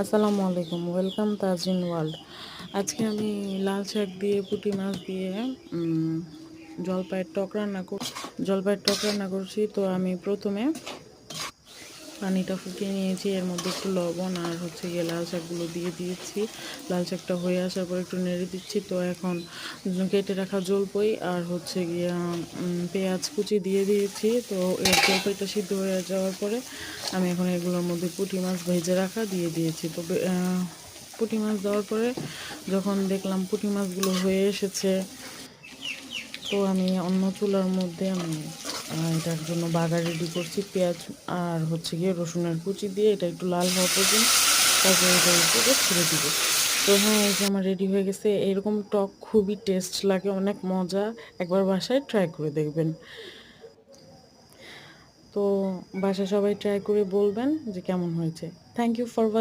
আসসালামু আলাইকুম, welcome Tajin world. আজকে আমি লাল শাক দিয়ে পুঁটি মাছ দিয়ে জলপাইয়ের টক রান্না করছি। তো আমি প্রথমে পানিটা ফুটিয়ে নিয়েছি, এর মধ্যে একটু লবণ আর গিয়ে লাল শাকগুলো দিয়ে দিয়েছি। লাল শাকটা হয়ে আসার পর একটু নেড়ে দিচ্ছি। তো এখন কেটে রাখা জলপাই আর গিয়ে পেঁয়াজ কুচি দিয়ে দিয়েছি। তো এর জলপাইটা সিদ্ধ হয়ে যাওয়ার পরে আমি এখন এগুলোর মধ্যে পুঁটি মাছ ভেজে রাখা দিয়ে দিয়েছি। তো পুঁটি মাছ দেওয়ার পরে যখন দেখলাম পুঁটি মাছগুলো হয়ে এসেছে, তো আমি অন্য চুলার মধ্যে এটার জন্য বাগার রেডি করছি। পেঁয়াজ আর গিয়ে রসুনের কুচি দিয়ে এটা একটু লাল হওয়া পর্যন্ত তারপরে এটার উপরে ছেড়ে দিব। তো হ্যাঁ, এই যে আমার রেডি হয়ে গেছে। এরকম টক খুবই টেস্ট লাগে, অনেক মজা। একবার বাসায় ট্রাই করে দেখবেন। তো বাসায় সবাই ট্রাই করে বলবেন যে কেমন হয়েছে। Thank you for watching.